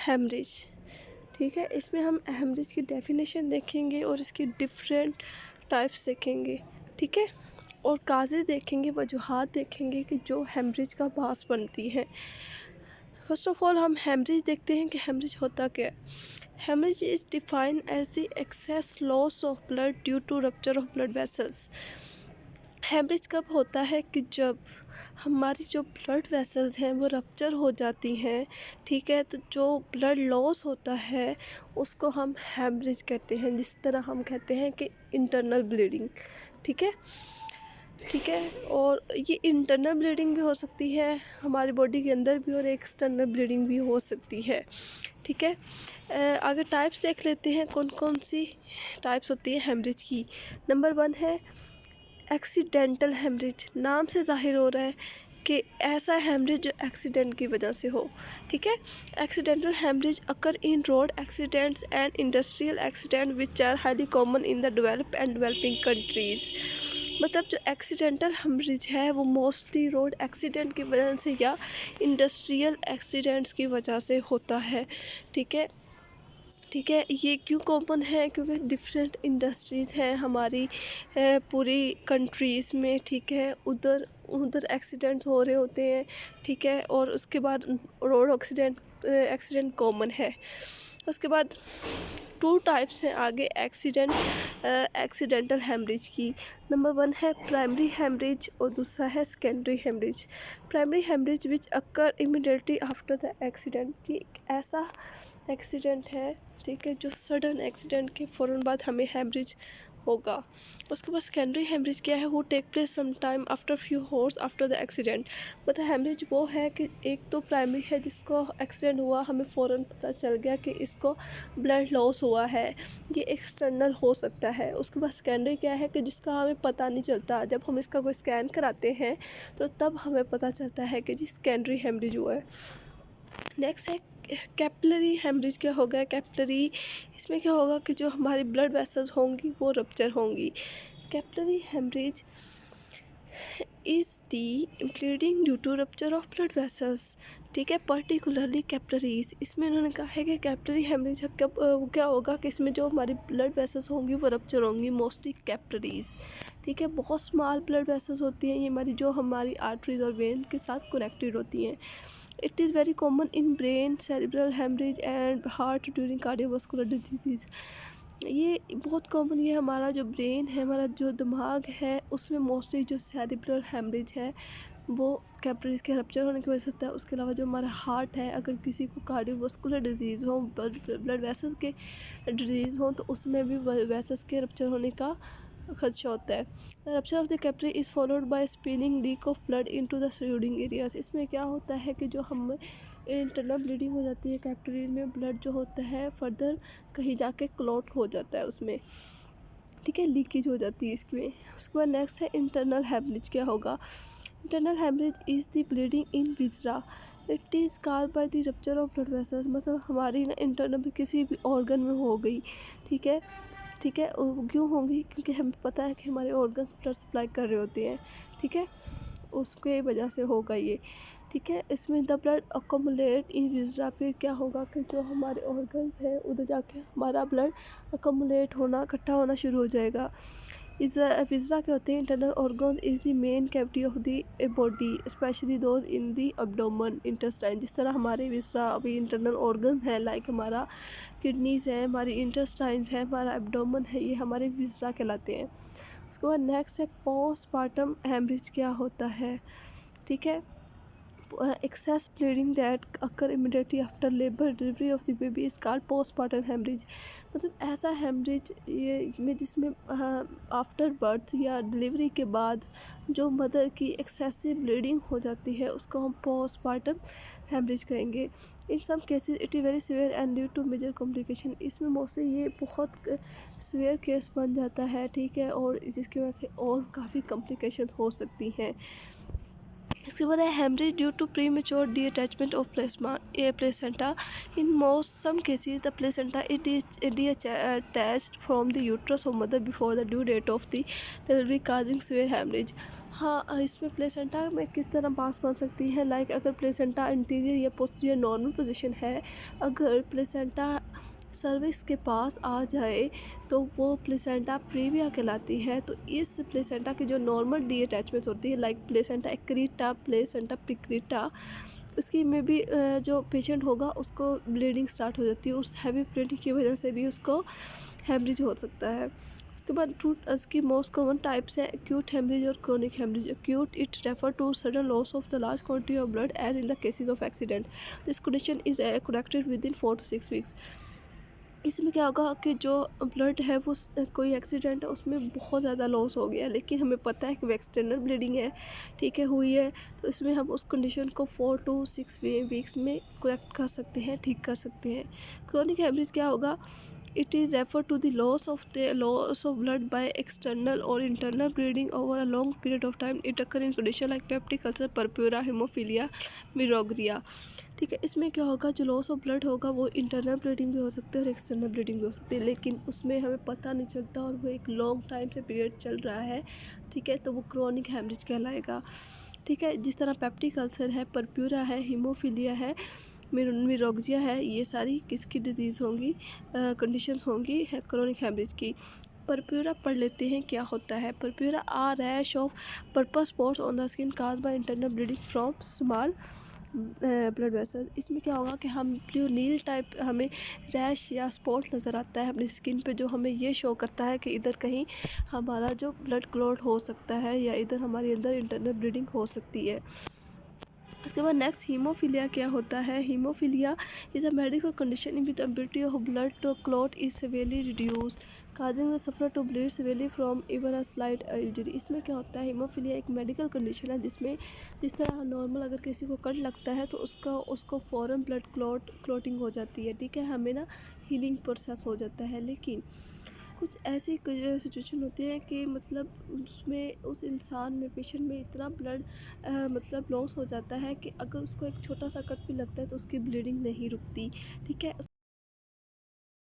Haemorrhage. ठीक है, इसमें हम हेमरेज की डेफिनेशन देखेंगे और इसकी डिफरेंट टाइप्स देखेंगे। ठीक है, और काजेज़ देखेंगे, वजूहात देखेंगे कि जो हेमरेज का बास बनती हैं। फर्स्ट ऑफ ऑल हम हेमरेज देखते हैं कि हेमरेज होता क्या है। Haemorrhage is defined as the excess loss of blood due to rupture of blood vessels. Haemorrhage कब होता है कि जब हमारी जो ब्लड वेसल्स हैं वो रप्चर हो जाती हैं। ठीक है, तो जो ब्लड लॉस होता है उसको हम हेमरेज कहते हैं, जिस तरह हम कहते हैं कि इंटरनल ब्लीडिंग। ठीक है, ठीक है, और ये इंटरनल ब्लीडिंग भी हो सकती है हमारी बॉडी के अंदर भी, और एक्सटर्नल ब्लीडिंग भी हो सकती है। ठीक है, आगे टाइप्स देख लेते हैं कौन कौन सी टाइप्स होती है हेमरेज की। नंबर 1 है एक्सीडेंटल हेमरेज। नाम से ज़ाहिर हो रहा है कि ऐसा हेमरेज जो एक्सीडेंट की वजह से हो। ठीक है, accidental haemorrhage occur in road accidents and industrial accident which are highly common in the developed and developing countries. मतलब जो एक्सीडेंटल हेमरेज है वो मोस्टली रोड एक्सीडेंट की वजह से या इंडस्ट्रियल एक्सीडेंट्स की वजह से होता है। ठीक है, ठीक है, ये क्यों कॉमन है, क्योंकि डिफरेंट इंडस्ट्रीज़ हैं हमारी पूरी कंट्रीज़ में। ठीक है, उधर उधर एक्सीडेंट्स हो रहे होते हैं। ठीक है, और उसके बाद रोड एक्सीडेंट कॉमन है। उसके बाद 2 टाइप्स हैं आगे एक्सीडेंटल हेमरेज की। नंबर 1 है प्राइमरी हेमरेज और दूसरा है secondary haemorrhage. Primary haemorrhage which occur immediately after the accident. ये एक ऐसा एक्सीडेंट है, ठीक है, जो सडन एक्सीडेंट के फ़ौरन बाद हमें हेमरेज होगा। उसके बाद सेकेंडरी हेमरेज क्या है, वो take place some time after few hours after the accident. मतलब हेमरेज वो है कि एक तो प्राइमरी है जिसको एक्सीडेंट हुआ, हमें फ़ौरन पता चल गया कि इसको ब्लड लॉस हुआ है, ये एक्सटर्नल हो सकता है। उसके बाद सेकेंडरी क्या है कि जिसका हमें पता नहीं चलता, जब हम इसका कोई स्कैन कराते हैं तो तब हमें पता चलता है कि जी सेकेंडरी हेमरेज हुआ है। नेक्स्ट है कैपिलरी हेमरेज। क्या होगा कैपिलरी, इसमें क्या होगा कि जो हमारी ब्लड वेसल्स होंगी वो रप्चर होंगी। Capillary haemorrhage is the bleeding due to rupture of blood vessels. ठीक है, पर्टिकुलरली कैपिलरीज। इसमें उन्होंने कहा है कि कैपिलरी हेमरेज कब क्या होगा कि इसमें जो हमारी ब्लड वेसल्स होंगी वो रप्चर होंगी, मोस्टली कैपिलरीज। ठीक है, बहुत स्मॉल ब्लड वेसल्स होती हैं ये हमारी, जो हमारी आर्टरीज और वेन के साथ कनेक्टेड होती हैं। It is very common in brain, cerebral haemorrhage and heart during cardiovascular disease. ये बहुत कॉमन, ये हमारा जो ब्रेन है, हमारा जो दिमाग है, उसमें मोस्टली जो सेरिब्रल हेमरेज है वो कैपिलरीज के रप्चर होने की वजह से होता है। उसके अलावा जो हमारा हार्ट है, अगर किसी को कार्डियोवास्कुलर डिजीज़ हो, ब्लड वेसल्स के डिजीज़ हो, तो उसमें भी वेसल्स के रप्चर होने का खदशा होता है। The rupture of the capillary is followed by spinning leak of blood into the surrounding areas. इसमें क्या होता है कि जो हम इंटरनल ब्लीडिंग हो जाती है, कैपिलरी में ब्लड जो होता है फर्दर कहीं जाके क्लॉट हो जाता है उसमें। ठीक है, लीकेज हो जाती है इसमें। उसके बाद नेक्स्ट है इंटरनल हेमरेज। क्या होगा, internal haemorrhage is the bleeding in viscera. It is called by the rupture of blood vessels. मतलब हमारी ना इंटरनल किसी भी ऑर्गन में हो गई। ठीक है, ठीक है, क्यों होंगी, क्योंकि हमें पता है कि हमारे ऑर्गन्स ब्लड सप्लाई कर रहे होते हैं। ठीक है, उसके वजह से होगा ये। ठीक है, इसमें द ब्लड अकोमुलेट इन विजरा। पे क्या होगा कि जो हमारे ऑर्गन्स हैं उधर जाके हमारा ब्लड अकोमुलेट होना, इकट्ठा होना शुरू हो जाएगा। इस विजरा के होते हैं internal organ is the main cavity of the body, specially those in the abdomen intestine. जिस तरह हमारे विजरा अभी इंटरनल ऑर्गन है, लाइक हमारा किडनीज़ है, हमारी इंटेस्टाइन्स है, हमारा एब्डोमेन है, ये हमारे विजरा कहलाते हैं। उसके बाद नेक्स्ट है पोस्टमार्टम हेमरेज। क्या होता है, ठीक है, excess bleeding that occur immediately after labor delivery of the baby is called postpartum hemorrhage। मतलब ऐसा हेमरेज ये में जिसमें आफ्टर बर्थ या डिलीवरी के बाद जो मदर की एक्सेसिव ब्लीडिंग हो जाती है उसको हम पोस्टमार्टम हेमरेज कहेंगे। In some cases it is very severe and due to major complication. इसमें मोस्टली ये बहुत सीवियर केस बन जाता है। ठीक है, और जिसकी वजह से और काफ़ी कॉम्प्लिकेशन हो सकती हैं। इसके बाद है haemorrhage due to premature detachment of placenta. In most some cases the placenta it is detached from the uterus of mother before the due date of the delivery causing severe haemorrhage. हाँ, इसमें placenta में किस तरह बांस बन सकती है, like अगर प्लेसेंटा इंटीरियर या पोस्टीरियर नॉर्मल पोजीशन है, अगर प्लेसेंटा सर्विक्स के पास आ जाए तो वो प्लेसेंटा प्रीविया कहलाती है। तो इस प्लेसेंटा की जो नॉर्मल डी अटैचमेंट्स होती है, लाइक प्लेसेंटा एक्रीटा, प्लेसेंटा पिक्रीटा, उसकी में भी जो पेशेंट होगा उसको ब्लीडिंग स्टार्ट हो जाती है, उस हैवी ब्लीडिंग की वजह से भी उसको हेमरेज हो सकता है। उसके बाद रूट उसकी मोस्ट कॉमन टाइप्स हैं एक्यूट हेमरेज और chronic haemorrhage. Acute it refer to sudden loss of the large quantity of blood as in the cases of accident. This condition is corrected within 4 to 6 weeks. इसमें क्या होगा कि जो blood है वो कोई accident है उसमें बहुत ज़्यादा लॉस हो गया, लेकिन हमें पता है कि वो एक्सटर्नल ब्लीडिंग है, ठीक है, हुई है, तो इसमें हम उस कंडीशन को 4 to 6 वीक्स में करेक्ट कर सकते हैं, ठीक कर सकते हैं। क्रोनिक हेमरेज क्या होगा, it is referred to the loss of blood by external or internal bleeding over a long period of time. It occur in condition like peptic ulcer, purpura, hemophilia, मिरोग्रिया। ठीक है, इसमें क्या होगा, जो लॉस ऑफ ब्लड होगा वो internal bleeding भी हो सकती है और एक्सटर्नल ब्लीडिंग भी हो सकती है, लेकिन उसमें हमें पता नहीं चलता और वो एक लॉन्ग टाइम से पीरियड चल रहा है, ठीक है, तो वो क्रोनिक हेमरेज कहलाएगा। ठीक है, जिस तरह पेप्टिक अल्सर है, परप्यूरा है, हीमोफीलिया है, मिरोग्जिया है, ये सारी किसकी डिजीज़ होंगी, कंडीशंस होंगी है क्रोनिक हेमरेज की। परप्यूरा पढ़ लेते हैं क्या होता है। Purpura a rash of purple spots on the skin cause by internal bleeding from small blood vessel. इसमें क्या होगा कि हम ब्लू नील टाइप हमें रैश या स्पॉट नज़र आता है अपनी स्किन पे, जो हमें ये शो करता है कि इधर कहीं हमारा जो ब्लड क्लॉट हो सकता है या इधर हमारे अंदर इंटरनल ब्लीडिंग हो सकती है। उसके बाद नेक्स्ट हीमोफीलिया क्या होता है। Haemophilia is a medical condition with ability of blood to clot is severely reduced causing the suffer to bleed severely from even a slight injury. इसमें क्या होता है, हीमोफीलिया एक मेडिकल कंडीशन है जिसमें जिस तरह नॉर्मल अगर किसी को कट लगता है तो उसको फ़ौरन ब्लड क्लॉटिंग हो जाती है, ठीक है, हमें ना हीलिंग प्रोसेस हो जाता है। लेकिन कुछ ऐसी सिचुएशन होती है कि मतलब उसमें उस इंसान में पेशेंट में इतना ब्लड मतलब लॉस हो जाता है कि अगर उसको एक छोटा सा कट भी लगता है तो उसकी ब्लीडिंग नहीं रुकती, ठीक है।